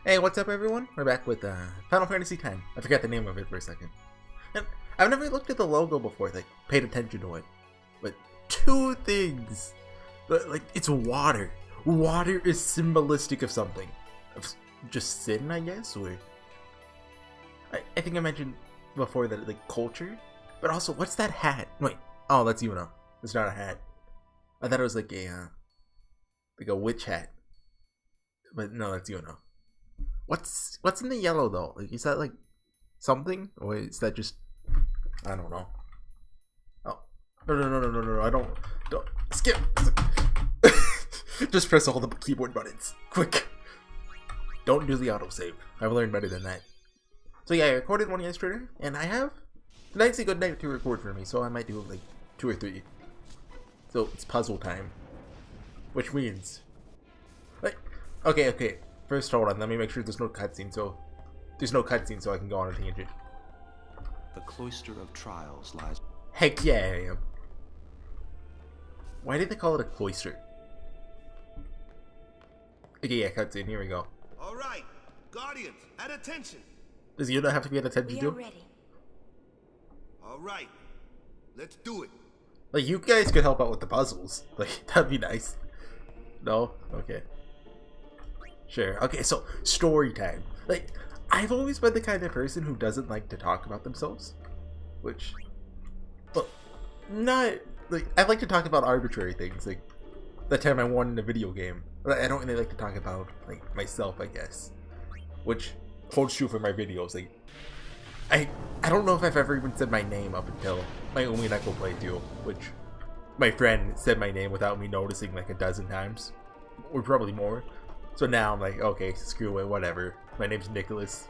Hey, what's up everyone? We're back with Final Fantasy X. I forgot the name of it for a second. And I've never looked at the logo before, like, paid attention to it. But two things. Like, it's water. Water is symbolistic of something. Of just sin, I guess? Or... I think I mentioned before that, like, culture. But also, what's that hat? Wait. Oh, that's Yuno. It's not a hat. I thought it was like a witch hat. But no, that's Yuno. What's in the yellow though? Like, is that like something, or is that just I don't know? Oh no! I don't skip. Just press all the keyboard buttons, quick. Don't do the autosave. I've learned better than that. So yeah, I recorded one yesterday, and I have tonight's a good night to record for me, so I might do like 2 or 3. So it's puzzle time, which means like okay. First, hold on. Let me make sure there's no cutscene. So I can go on a tangent. The cloister of trials lies. Heck yeah, I am. Why did they call it a cloister? Okay, yeah, cutscene. Here we go. All right, Guardians, at attention. Does Yuno have to be at attention too? Ready. All right, let's do it. Like, you guys could help out with the puzzles. Like, that'd be nice. No? Okay. Sure. Okay, so story time. Like, I've always been the kind of person who doesn't like to talk about themselves, which, well, not like I like to talk about arbitrary things, like the time I won in a video game. But I don't really like to talk about like myself, I guess, which holds true for my videos. Like, I don't know if I've ever even said my name up until my Umineko playthrough, which my friend said my name without me noticing like a dozen times, or probably more. So now I'm like, okay, screw it, whatever. My name's Nicholas.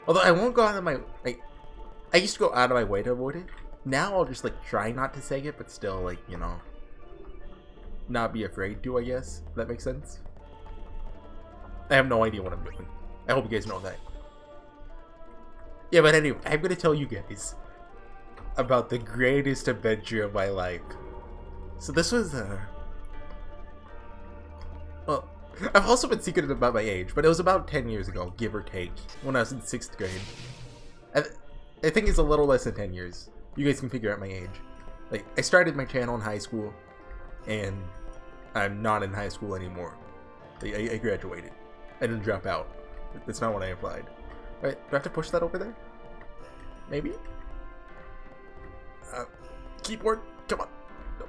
Although I won't go out of my like, I used to go out of my way to avoid it. Now I'll just like try not to say it, but still like, you know, not be afraid to. I guess if that makes sense. I have no idea what I'm doing. I hope you guys know that. Yeah, but anyway, I'm gonna tell you guys about the greatest adventure of my life. So this was well, I've also been secretive about my age, but it was about 10 years ago, give or take, when I was in 6th grade. I think it's a little less than 10 years. You guys can figure out my age. Like, I started my channel in high school, and I'm not in high school anymore. Like, I graduated. I didn't drop out. That's not what I applied. Alright, do I have to push that over there? Maybe? Keyboard? Come on. No.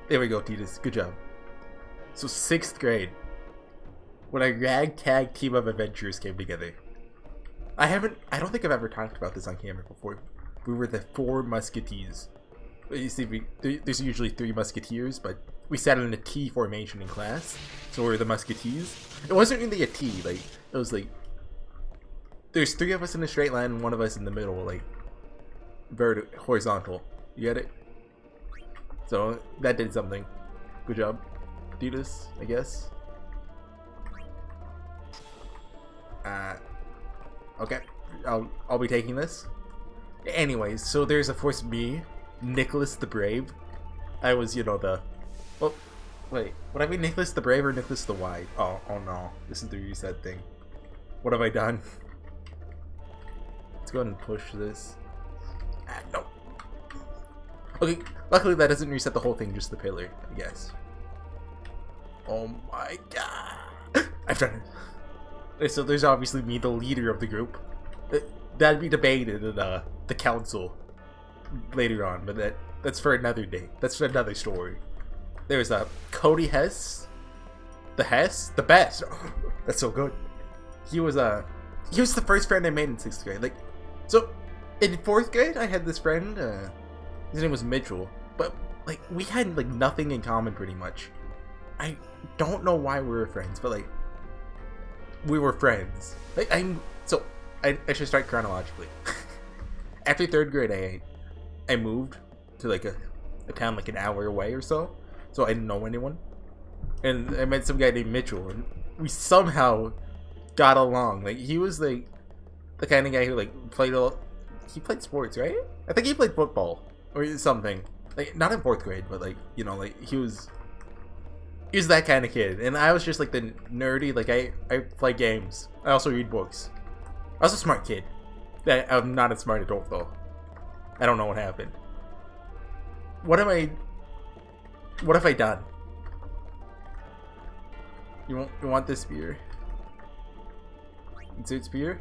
There we go, Titus. Good job. So 6th grade, when a ragtag team of adventurers came together. I don't think I've ever talked about this on camera before. We were the 4 musketeers. You see, there's usually 3 musketeers, but we sat in a T formation in class, so we were the musketeers. It wasn't really a T, like, it was like, there's 3 of us in a straight line and 1 of us in the middle, like, horizontal. You get it? So, that did something. Good job. Do this, I guess. Okay, I'll be taking this. Anyways, so there's of course me, Nicholas the Brave. I was, you know, the... Oh, wait, would I be Nicholas the Brave or Nicholas the Wide? Oh no, this is the reset thing. What have I done? Let's go ahead and push this. No. Okay, luckily that doesn't reset the whole thing, just the pillar, I guess. Oh my god. I've done it. So there's obviously me, the leader of the group. That'd be debated in the council later on, but that's for another day. That's for another story. There's Cody Hess. The best. That's so good. He was the first friend I made in 6th grade. Like, so in 4th grade I had this friend, his name was Mitchell, but like we had like nothing in common pretty much. I don't know why we were friends, but like we were friends. Like I should start chronologically. After 3rd grade, I moved to like a town like an hour away or so I didn't know anyone, and I met some guy named Mitchell, and we somehow got along. Like, he was like the kind of guy who like he played sports, right? I think he played football or something. Like, not in 4th grade, but like, you know, like he was He was that kind of kid, and I was just like the nerdy. Like I play games. I also read books. I was a smart kid. I'm not a smart adult though. I don't know what happened. What have I done? You want this spear? Insert spear?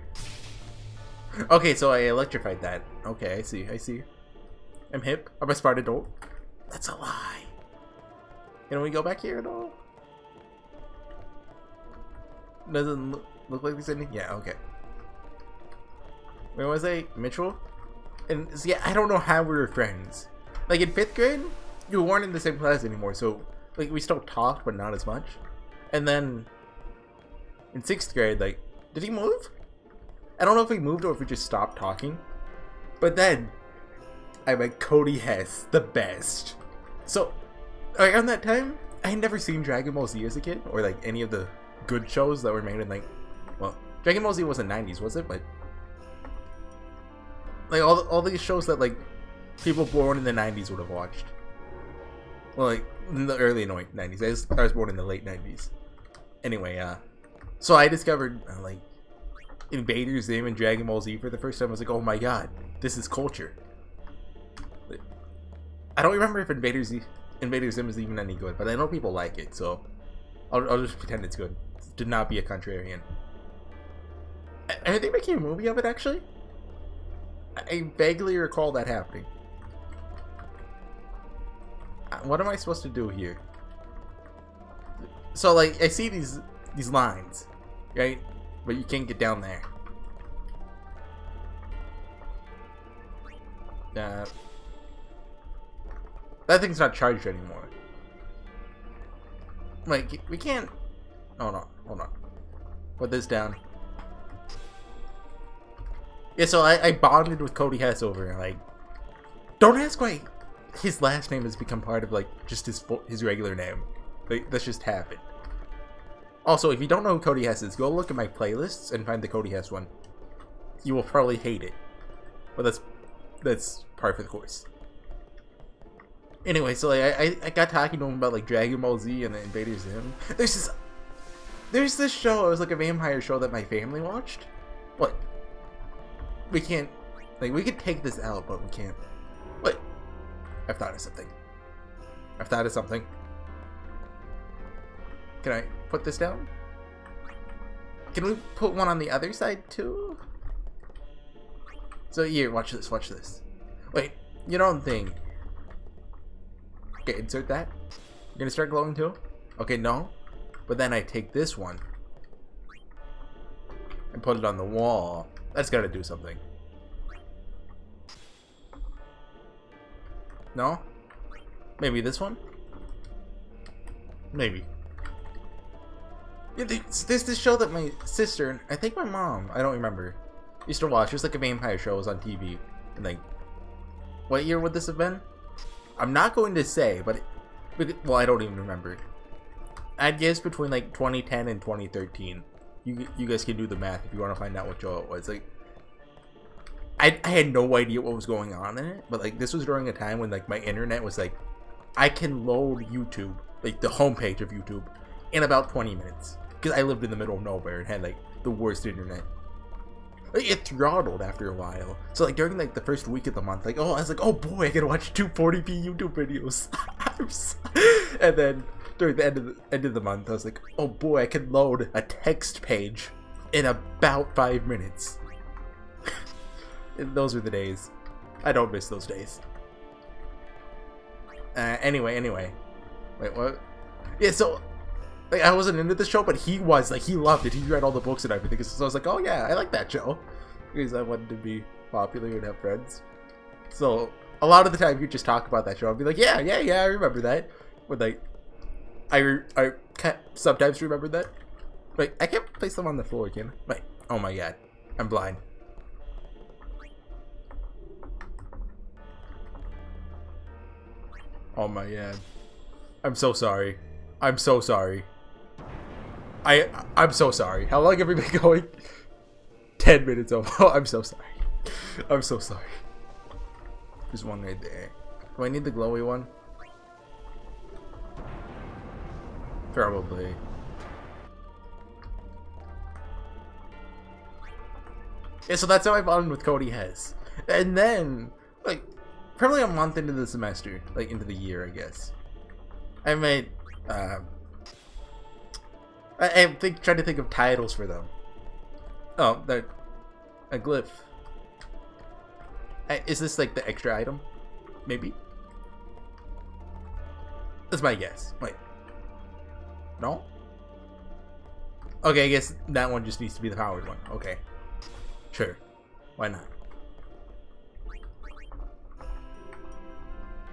Okay, so I electrified that. Okay, I see. I'm hip. I'm a smart adult. That's a lie. Can we go back here at all? Doesn't look like there's anything. Yeah, okay. Where was I? Mitchell? And yeah, I don't know how we were friends. Like in 5th grade, you weren't in the same class anymore, so like we still talked, but not as much. And then in 6th grade, like, did he move? I don't know if he moved or if we just stopped talking. But then I met Cody Hess, the best. So around that time, I had never seen Dragon Ball Z as a kid, or like any of the good shows that were made in like, well, Dragon Ball Z wasn't 90s, was it? But like all these shows that like people born in the 90s would have watched. Well, like in the early 90s. I was born in the late 90s. Anyway, so I discovered like Invader Zim and Dragon Ball Z for the first time. I was like, oh my god, this is culture. I don't remember if Invader Zim is even any good, but I know people like it, so I'll just pretend it's good. To not be a contrarian. I think they became a movie of it, actually. I vaguely recall that happening. What am I supposed to do here? So, like, I see these lines, right? But you can't get down there. That thing's not charged anymore. Like, we can't... Oh, no. Hold on. Put this down. Yeah, so I bonded with Cody Hess over and, like... Don't ask why his last name has become part of, like, just his regular name. Like, that's just happened. Also, if you don't know who Cody Hess is, go look at my playlists and find the Cody Hess one. You will probably hate it. But that's par for the course. Anyway, so like I got talking to him about like Dragon Ball Z and the Invader Zim. There's this show. It was like a vampire show that my family watched. What? We can't. Like we could take this out, but we can't. What? I've thought of something. Can I put this down? Can we put one on the other side too? So here, watch this. Wait, you don't think... Okay, insert that. You're gonna start glowing too? Okay, no. But then I take this one and put it on the wall. That's gotta do something. No? Maybe this one? Maybe. Yeah, there's this show that my sister and I think my mom, I don't remember, used to watch. It was like a vampire show. It was on TV. And like, what year would this have been? I'm not going to say, but well, I don't even remember. I'd guess between like 2010 and 2013. You guys can do the math if you want to find out what show it was. Like, I had no idea what was going on in it, but like this was during a time when like my internet was like, I can load YouTube, like the homepage of YouTube, in about 20 minutes because I lived in the middle of nowhere and had like the worst internet. Like, it throttled after a while. So like during like the first week of the month, like I was like, oh boy, I can watch 240p YouTube videos. And then during the end of the month, I was like, oh boy, I can load a text page in about 5 minutes. Those were the days. I don't miss those days. Anyway. Wait, what? Yeah, so like I wasn't into the show, but he was. Like he loved it. He read all the books and everything. So I was like, oh yeah, I like that show. Because I wanted to be popular and have friends. So a lot of the time you just talk about that show. I'll be like, yeah, I remember that. But like, I can't sometimes remember that. Like I can't place them on the floor again. Wait, oh my god, I'm blind. Oh my god. I'm so sorry. I'm so sorry. I'm so sorry. How long have we been going? 10 minutes over. Oh, I'm so sorry. I'm so sorry. There's one right there. Do I need the glowy one? Probably. Yeah, so that's how I bonded with Cody Hess. And then, like, probably a month into the semester, like into the year, I guess, I made, tried to think of titles for them. Oh, that, a glyph. Is this like the extra item? Maybe? That's my guess. Wait. No? Okay, I guess that one just needs to be the powered one. Okay. Sure. Why not?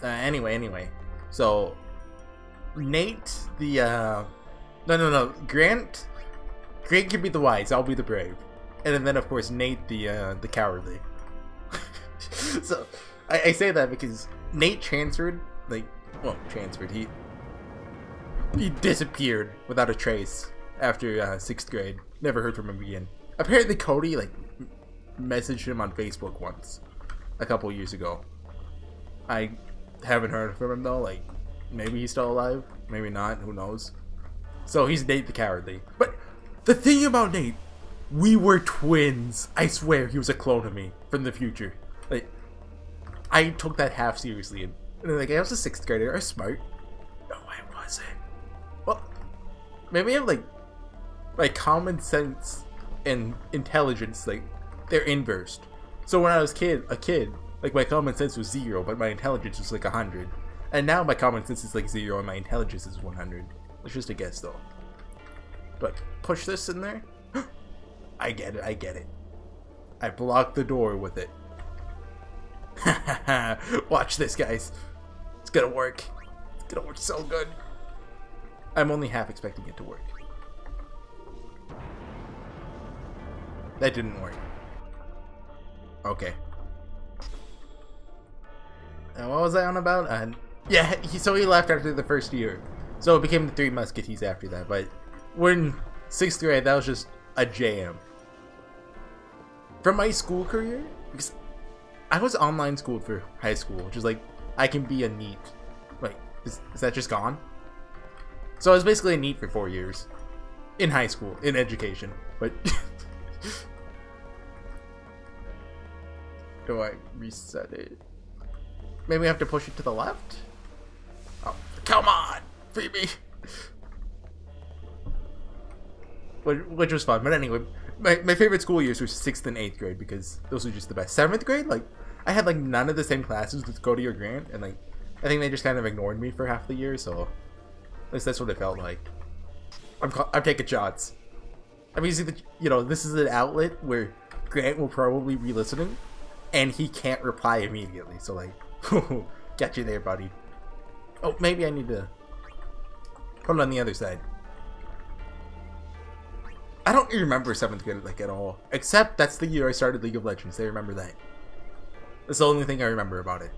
Anyway. So, Nate, the, no. Grant can be the wise, I'll be the brave. And then, of course, Nate, the cowardly. So, I say that because Nate transferred, he disappeared without a trace after 6th grade. Never heard from him again. Apparently Cody, like, messaged him on Facebook once, a couple years ago. I haven't heard from him though, like, maybe he's still alive, maybe not, who knows. So he's Nate the Cowardly. But the thing about Nate, we were twins. I swear he was a clone of me from the future. Like, I took that half seriously, and like, I was a 6th grader, I was smart. No, I wasn't. Well, maybe I have like common sense and intelligence, like, they're inversed. So when I was a kid, like, my common sense was 0, but my intelligence was like 100. And now my common sense is like 0 and my intelligence is 100. It's just a guess though. But push this in there. I get it. I blocked the door with it. Watch this, guys. It's gonna work. It's gonna work so good. I'm only half expecting it to work. That didn't work. Okay. And what was I on about? Yeah, so he left after the first year. So it became the Three Musketeers after that. But when 6th grade, that was just a jam. From my school career, because I was online schooled for high school, which is like, I can be a NEET. Like, is that just gone? So I was basically a NEET for 4 years. In high school, in education. But do I reset it? Maybe I have to push it to the left? Oh, come on! Free me! Which was fun, but anyway, my favorite school years were 6th and 8th grade because those were just the best. 7th grade, like, I had like none of the same classes with Cody or Grant, and like, I think they just kind of ignored me for half the year, so at least that's what it felt like. I'm taking shots. I mean, this is an outlet where Grant will probably be listening, and he can't reply immediately, so like, got you there, buddy. Oh, maybe I need to put it on the other side. I don't remember 7th grade like at all, except that's the year I started League of Legends. I remember that. That's the only thing I remember about it.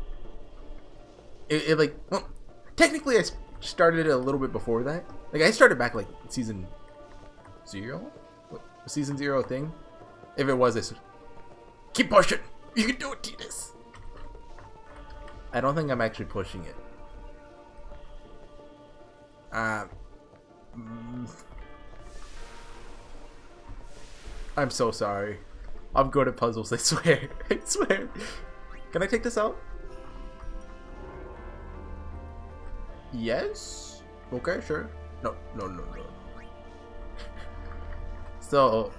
It like, well, technically I started it a little bit before that. Like, I started back like season 0? What, season 0 thing? If it was, I keep pushing. You can do it, Titus. I don't think I'm actually pushing it. I'm so sorry. I'm good at puzzles, I swear. I swear. Can I take this out? Yes? Okay, sure. No. So,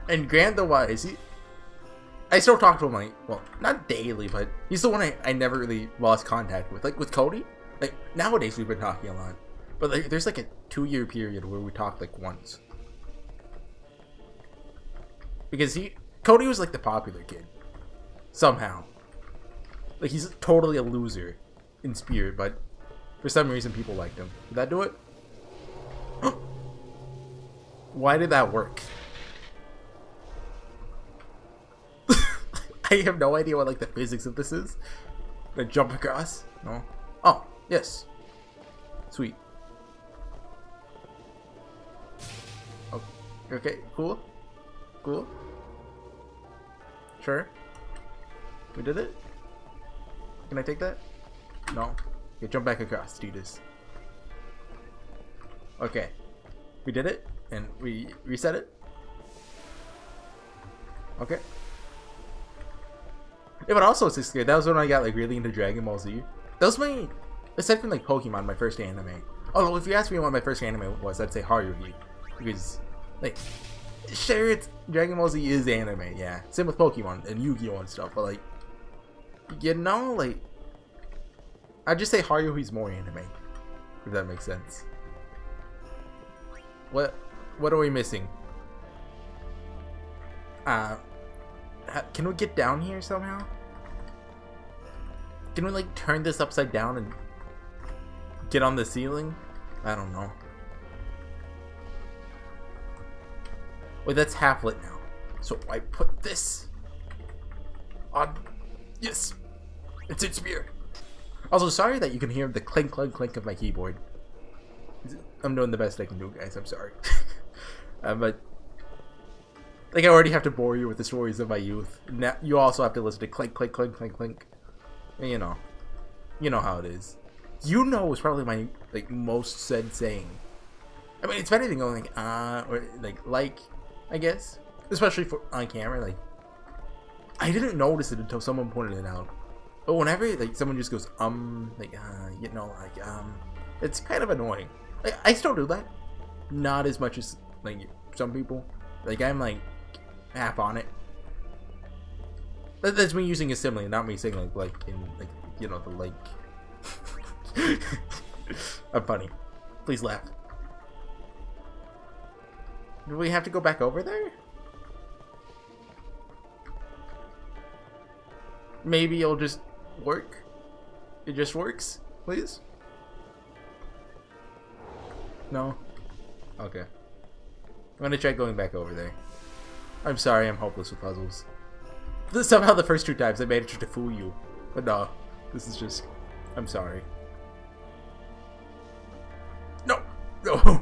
and Grant the Wise, I still talk to him, like, well, not daily, but he's the one I never really lost contact with. Like, with Cody, like, nowadays we've been talking a lot. But like, there's like a 2-year period where we talked like once. Because Cody was like the popular kid. Somehow. Like, he's totally a loser in spirit, but for some reason people liked him. Did that do it? Why did that work? I have no idea what like the physics of this is. Like, jump across? No? Oh, yes. Sweet. Okay, cool. Cool. Sure. We did it? Can I take that? No. Okay, jump back across, Titus. Okay. We did it, and we reset it. Okay. Yeah, but also 6th grade, that was when I got like really into Dragon Ball Z. That was my, aside from like Pokemon, my first anime. Although if you ask me what my first anime was, I'd say HorseyEatYou. Because, like, sure, it's Dragon Ball Z is anime, yeah. Same with Pokemon and Yu-Gi-Oh! And stuff, but like, you know, like, I'd just say HorseyEatYou's more anime. If that makes sense. What are we missing? Can we get down here somehow? Can we like turn this upside down and get on the ceiling? I don't know. Wait, that's half lit now. So I put this on. Yes, it's its spear. Also, sorry that you can hear the clink, clink, clink of my keyboard. I'm doing the best I can do, guys. I'm sorry. But like, I already have to bore you with the stories of my youth. Now you also have to listen to clink, clink, clink, clink, clink. And you know how it is. You know is probably my like most said saying. I mean, it's better than going like or like I guess, especially for on camera. Like, I didn't notice it until someone pointed it out. But whenever like someone just goes it's kind of annoying. Like, I still do that, not as much as like some people. Like, I'm like half on it. That's me using a simile, not me saying like in like the like. I'm funny. Please laugh. Do we have to go back over there? Maybe it'll just work. It just works, please. No? Okay. I'm gonna try going back over there. I'm sorry, I'm hopeless with puzzles. Somehow the first 2 times I managed to fool you. But no, this is just... I'm sorry. No! No!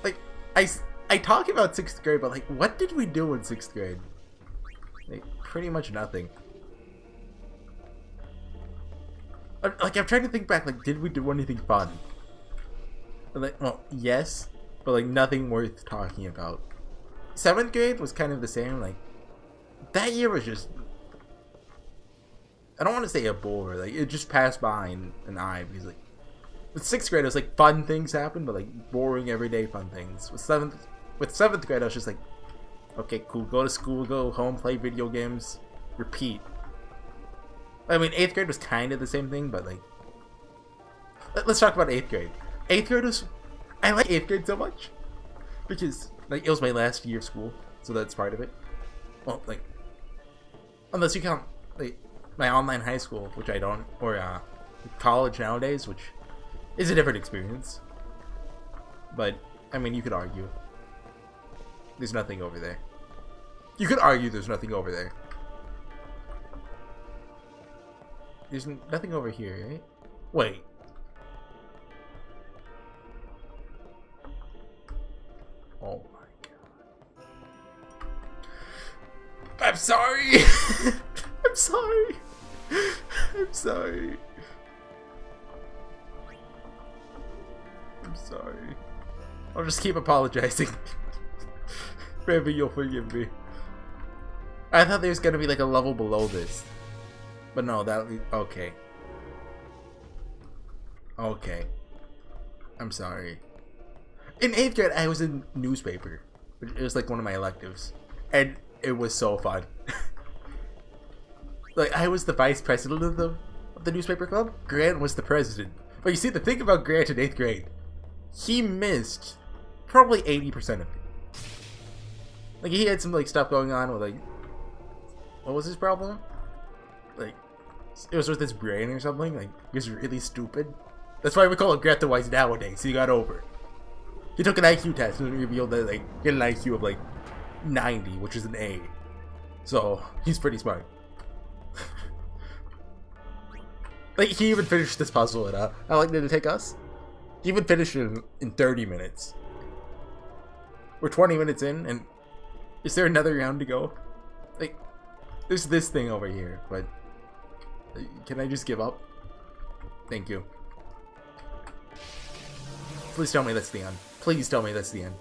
Like, I talk about 6th grade, but like, what did we do in 6th grade? Like, pretty much nothing. Like, I'm trying to think back, like, did we do anything fun? Like, well, yes, but like, nothing worth talking about. 7th grade was kind of the same, like, that year was just, I don't want to say a bore, like, it just passed by in an eye, because like, with 6th grade, it was like, fun things happened, but like, boring, everyday fun things. With 7th grade, I was just like, okay, cool, go to school, go home, play video games, repeat. I mean, 8th grade was kind of the same thing, but like, let's talk about 8th grade. 8th grade was, I like 8th grade so much because like it was my last year of school, so that's part of it. Well, like, unless you count like my online high school, which I don't, or college nowadays, which is a different experience. But I mean, you could argue there's nothing over there. You could argue there's nothing over there. There's nothing over here, right? Wait. Oh my god. I'm sorry! I'm sorry! I'm sorry. I'm sorry. I'll just keep apologizing. Maybe you'll forgive me. I thought there was gonna be like a level below this. But no, okay. Okay. I'm sorry. In 8th grade, I was in newspaper. It was like one of my electives. And it was so fun. Like, I was the vice president of the newspaper club. Grant was the president. But you see, the thing about Grant in 8th grade, he missed probably 80% of it. Like, he had some like stuff going on with like, what was his problem? Like, it was with his brain or something. Like, he was really stupid. That's why we call him Grant the Wise nowadays. He got over it. He took an IQ test and revealed that like he had an IQ of like 90, which is an A. So he's pretty smart. Like, he even finished this puzzle and how long did it take us? He even finished it in 30 minutes. We're 20 minutes in, and is there another round to go? Like, there's this thing over here, but Can I just give up? Thank you. Please tell me that's the end. Please tell me that's the end.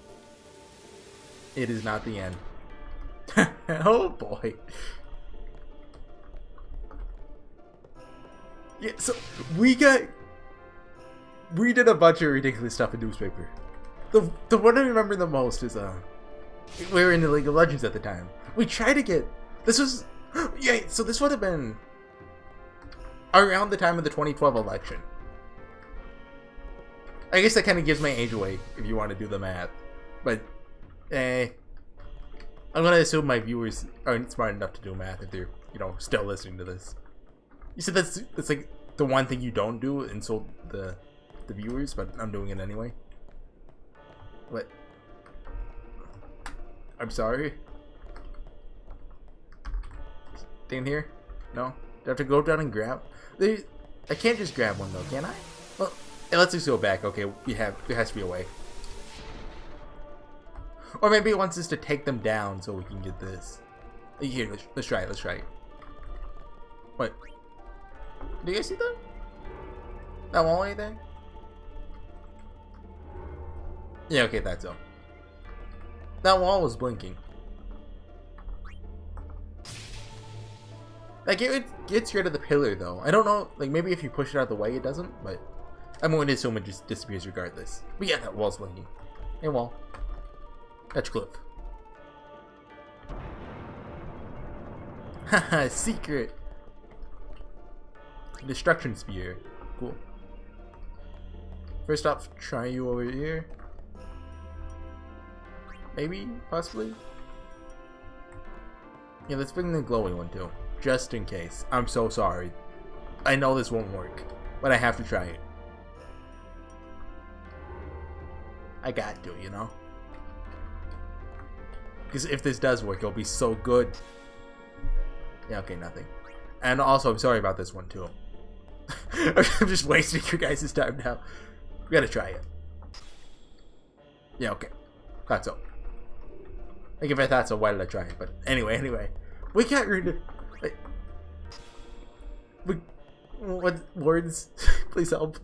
It is not the end. Oh boy. Yeah, so we did a bunch of ridiculous stuff in newspaper. The one I remember the most is we were in the League of Legends at the time. We tried to get yeah, so this would have been around the time of the 2012 election. I guess that kind of gives my age away if you want to do the math. But I'm gonna assume my viewers aren't smart enough to do math if they're, you know, still listening to this. You said that's like the one thing you don't do, insult the viewers, but I'm doing it anyway. What? I'm sorry. Stay in here? No? Do I have to go down and grab? I can't just grab one though, can I? Well, let's just go back. Okay, there has to be a way. Or maybe it wants us to take them down so we can get this. Here, let's try it. Let's try it. What? Do you guys see that? That wall right there? Yeah, okay, that's all. That wall was blinking. Like, it gets rid of the pillar, though. I don't know, like, maybe if you push it out of the way, it doesn't, but I'm going to assume it just disappears regardless. But yeah, that wall's blinking. Hey, wall. That's cliff. Haha, secret. Destruction spear. Cool. First off, try you over here. Maybe, possibly. Yeah, let's bring the glowing one too, just in case. I'm so sorry. I know this won't work, but I have to try it. I got to, you know. Because if this does work, it'll be so good. Yeah, okay, nothing. And also, I'm sorry about this one too. I'm just wasting your guys' time now. We gotta try it. Yeah, okay. Thought so. Like, if I thought so, why did I try it? But anyway. We got rid of... Like, what words? Please help.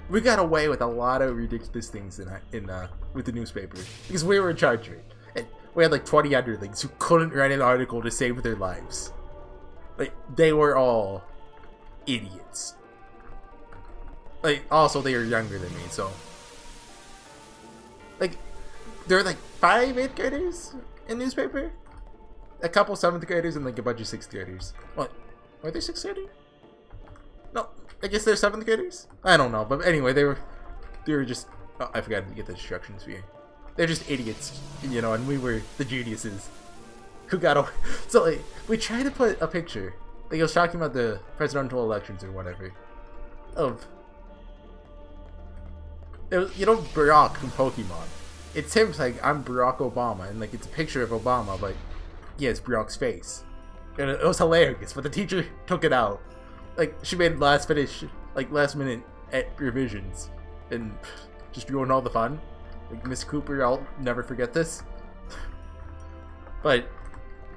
We got away with a lot of ridiculous things with the newspaper. Because we were in charge of it. And we had like 20 underlings who couldn't write an article to save their lives. Like, they were all idiots. Like, also they were younger than me, so... Like, there were like 5 8th graders in newspaper? A couple 7th graders and like a bunch of 6th graders. What? Were they 6th graders? No, I guess they're 7th graders? I don't know, but anyway, they were just... Oh, I forgot to get the destruction sphere. They're just idiots, you know, and we were the geniuses who got away. So, like, we tried to put a picture. Like, I was talking about the presidential elections or whatever. Of... It was, you know, Barack from Pokemon. It's him like, I'm Barack Obama, and like, it's a picture of Obama, but yeah, it's Barack's face. And it was hilarious, but the teacher took it out. Like, she made last minute revisions, and just ruined all the fun. Like, Miss Cooper, I'll never forget this. But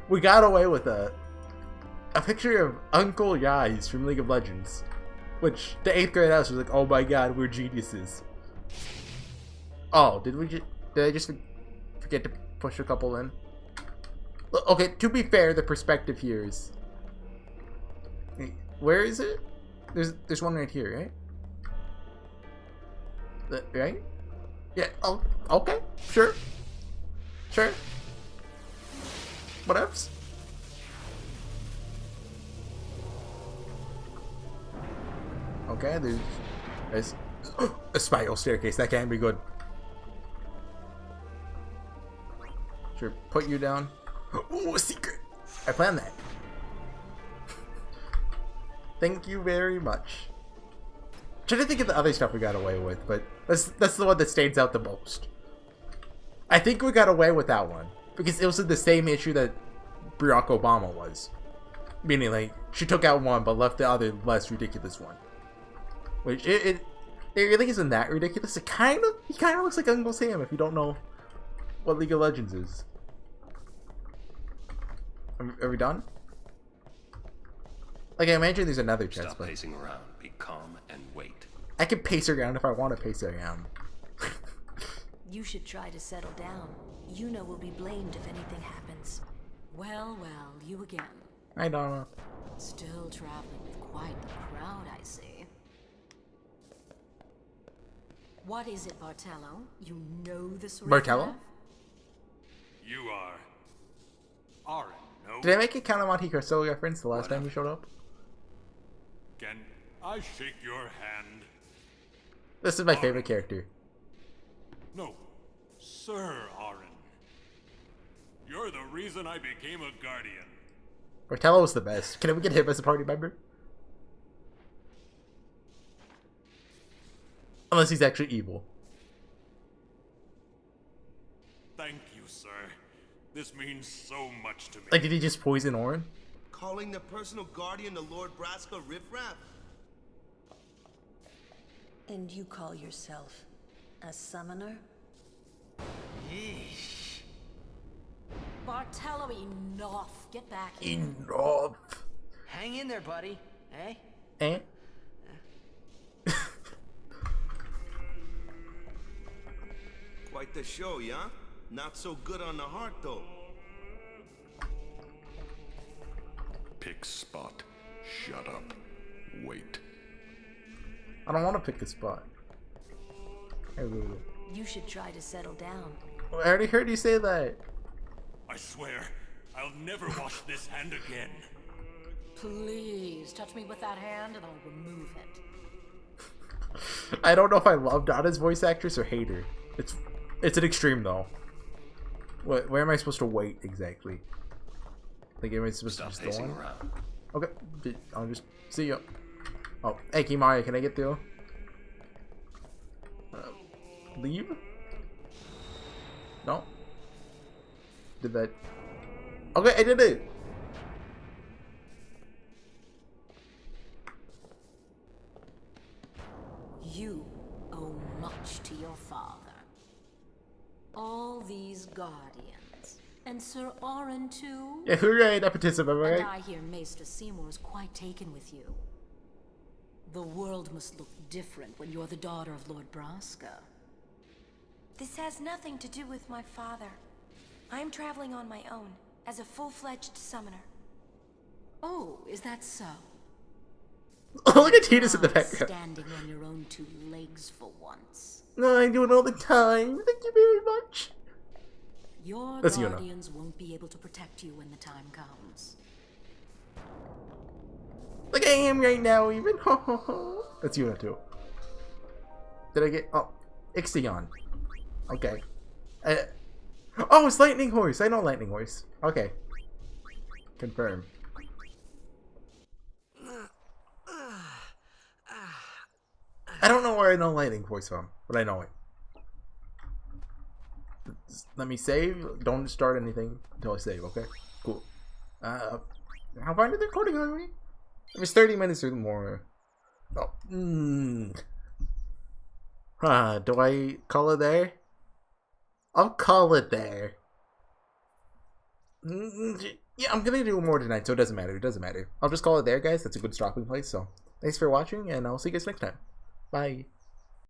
we got away with a picture of Uncle Yais from League of Legends, which the 8th grade house was like, oh my god, we're geniuses. Oh, did I just forget to push a couple in? Okay, to be fair, the perspective here is... Where is it? There's one right here, right? Right? Yeah, oh, okay, sure. What else? Okay, there's a spiral staircase. That can't be good. Sure, put you down. Ooh, a secret. I planned that. Thank you very much. Trying to think of the other stuff we got away with, but that's the one that stands out the most. I think we got away with that one because it was in the same issue that Barack Obama was. Meaning, like, she took out one but left the other less ridiculous one. Which it really isn't that ridiculous. He kind of looks like Uncle Sam if you don't know what League of Legends is. Are we done? Like, I imagine there's another chest, Stop but pacing around. Be calm and wait. I can pace around if I want to pace around. You should try to settle down. Yuna will be blamed if anything happens. Well, you again. I don't know. Still traveling with quite the crowd, I see. What is it, Bartello? You know this Bartello? riffraff? You are Aaron, no? Did I make a Count of Monte Cristo reference the last time we showed up? Can I shake your hand? This is my favorite character. No, Sir Aaron. You're the reason I became a guardian. Bartello was the best. Can we get him as a party member? Unless he's actually evil. Thank you, sir. This means so much to me. Like, did he just poison Orin? Calling the personal guardian the Lord Braska riffraff? And you call yourself a summoner? Yeesh. Bartello, enough. Get back here. Enough. Hang in there, buddy. Eh? Eh? Quite the show, yeah? Not so good on the heart, though. Pick spot. Shut up. Wait. I don't want to pick the spot. You should try to settle down. I already heard you say that. I swear, I'll never wash this hand again. Please, touch me with that hand and I'll remove it. I don't know if I love Donna's voice actress or hate her. It's an extreme though. Where am I supposed to wait exactly? Like, am I supposed to Stop just pacing go on? around. Okay, I'll just see you. Oh, hey Kimari, can I get through? Leave? No? Did that? Okay, I did it! You owe much to your father. All these guardians. And Sir Orin too? Yeah, hooray, nepotism, am I And right? I hear Maester Seymour's quite taken with you. The world must look different when you're the daughter of Lord Braska. This has nothing to do with my father. I'm traveling on my own, as a full-fledged summoner. Oh, is that so? Look at Tina's in the Ah, background. Standing on your own two legs for once. No, I do it all the time. Thank you very much. Your That's Yuna. guardians won't be able to protect you when the time comes. Like I am right now, even. That's Yuna too. Did I get? Oh, Ixion. Okay. Oh, it's Lightning Horse. I know Lightning Horse. Okay. Confirm. I don't know where I know Lightning Horse from, but I know it. Let me save. Don't start anything until I save. Okay. Cool. How far into the recording are we? It was 30 minutes or more. Oh. Do I call it there? I'll call it there. Yeah, I'm gonna do more tonight, so it doesn't matter. It doesn't matter. I'll just call it there, guys. That's a good stopping place. So, thanks for watching, and I'll see you guys next time. Bye.